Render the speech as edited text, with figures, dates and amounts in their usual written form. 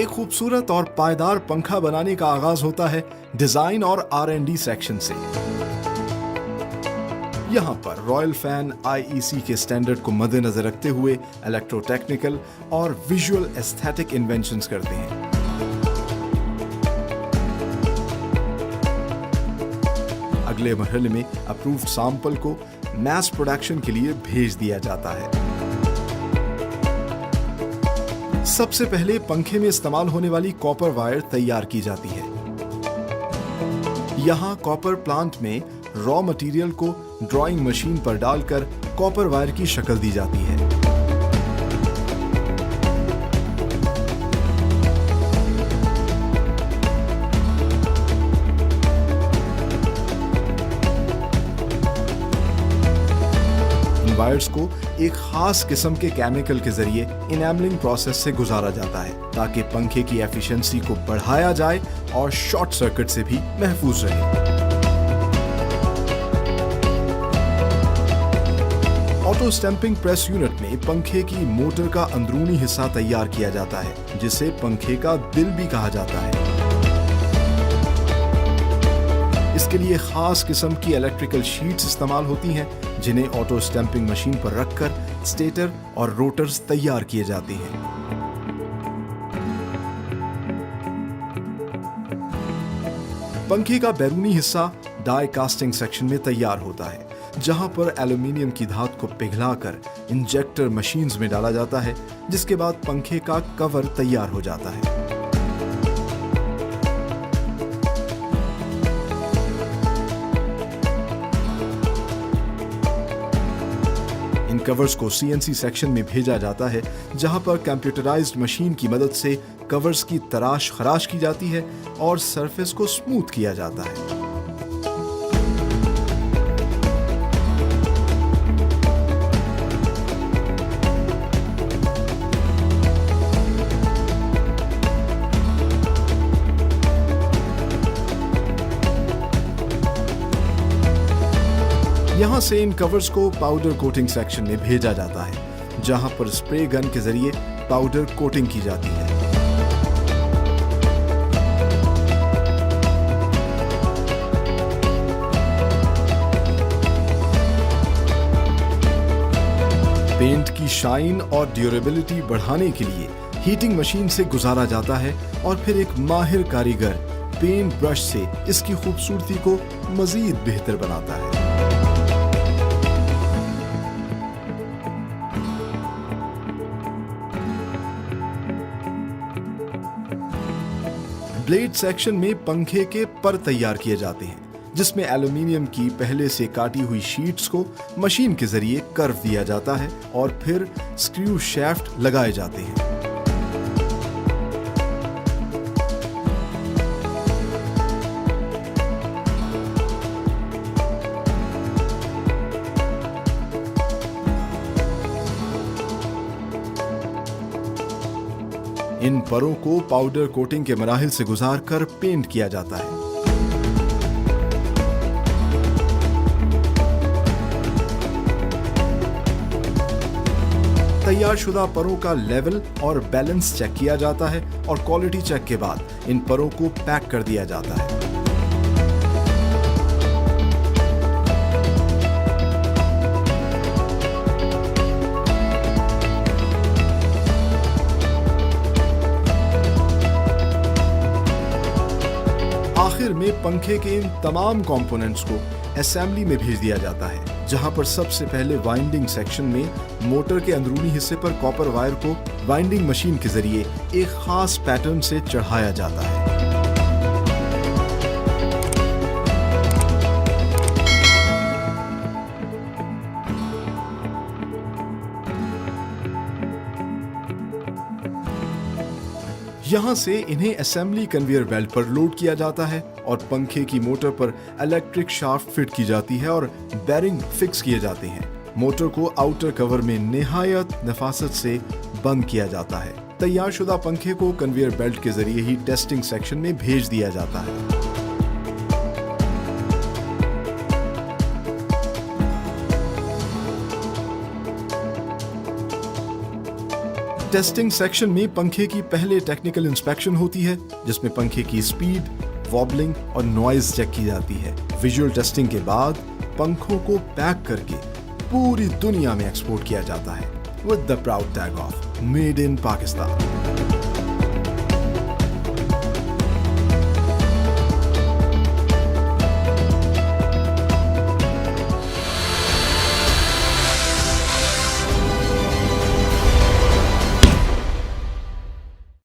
एक खूबसूरत और पायदार पंखा बनाने का आगाज होता है डिजाइन और R&D सेक्शन से। यहाँ पर रॉयल फैन IEC के स्टैंडर्ड को मद्देनजर रखते हुए इलेक्ट्रोटेक्निकल और विजुअल एस्थेटिक इन्वेंशंस करते हैं। अगले मरहले में अप्रूव्ड सैंपल को मैस प्रोडक्शन के लिए भेज दिया जाता है। सबसे पहले पंखे में इस्तेमाल होने वाली कॉपर वायर तैयार की जाती है। यहाँ कॉपर प्लांट में रॉ मटेरियल को ड्राइंग मशीन पर डालकर कॉपर वायर की शक्ल दी जाती है। इन वायर्स को एक खास किस्म के केमिकल के जरिए इनेमलिंग प्रोसेस से गुजारा जाता है ताकि पंखे की एफिशिएंसी को बढ़ाया जाए और शॉर्ट सर्किट से भी महफूज रहे। ऑटो स्टैंपिंग प्रेस यूनिट में पंखे की मोटर का अंदरूनी हिस्सा तैयार किया जाता है, जिसे पंखे का दिल भी कहा जाता है। इसके लिए खास किस्म की इलेक्ट्रिकल शीट्स इस्तेमाल होती हैं, जिन्हें ऑटो स्टैंपिंग मशीन पर रखकर स्टेटर और रोटर्स तैयार किए जाते हैं। पंखे का बैरूनी हिस्सा डाई कास्टिंग सेक्शन में तैयार होता है, जहां पर एल्यूमिनियम की धातु को पिघलाकर इंजेक्टर मशीन्स में डाला जाता है, जिसके बाद पंखे का कवर तैयार हो जाता है। इन कवर्स को CNC सेक्शन में भेजा जाता है, जहां पर कंप्यूटराइज्ड मशीन की मदद से कवर्स की तराश खराश की जाती है और सरफेस को स्मूथ किया जाता है। यहां से इन कवर्स को पाउडर कोटिंग सेक्शन में भेजा जाता है, जहां पर स्प्रे गन के जरिए पाउडर कोटिंग की जाती है। पेंट की शाइन और ड्यूरेबिलिटी बढ़ाने के लिए हीटिंग मशीन से गुजारा जाता है और फिर एक माहिर कारीगर पेंट ब्रश से इसकी खूबसूरती को मजीद बेहतर बनाता है। ब्लेड सेक्शन में पंखे के पर तैयार किए जाते हैं, जिसमें एल्यूमिनियम की पहले से काटी हुई शीट्स को मशीन के जरिए कर्व दिया जाता है और फिर स्क्रू शैफ्ट लगाए जाते हैं। इन परों को पाउडर कोटिंग के मराहिल से गुजारकर पेंट किया जाता है। तैयार शुदा परों का लेवल और बैलेंस चेक किया जाता है और क्वालिटी चेक के बाद इन परों को पैक कर दिया जाता है। आखिर में पंखे के इन तमाम कंपोनेंट्स को असेंबली में भेज दिया जाता है, जहां पर सबसे पहले वाइंडिंग सेक्शन में मोटर के अंदरूनी हिस्से पर कॉपर वायर को वाइंडिंग मशीन के जरिए एक खास पैटर्न से चढ़ाया जाता है। यहां से इन्हें असेंबली कन्वेयर बेल्ट पर लोड किया जाता है और पंखे की मोटर पर इलेक्ट्रिक शाफ्ट फिट की जाती है और बेरिंग फिक्स किए जाते हैं। मोटर को आउटर कवर में निहायत नफासत से बंद किया जाता है। तैयार शुदा पंखे को कन्वेयर बेल्ट के जरिए ही टेस्टिंग सेक्शन में भेज दिया जाता है। टेस्टिंग सेक्शन में पंखे की पहले टेक्निकल इंस्पेक्शन होती है, जिसमें पंखे की स्पीड, वॉबलिंग और नॉइज चेक की जाती है। विजुअल टेस्टिंग के बाद पंखों को पैक करके पूरी दुनिया में एक्सपोर्ट किया जाता है with the proud tag of made in Pakistan.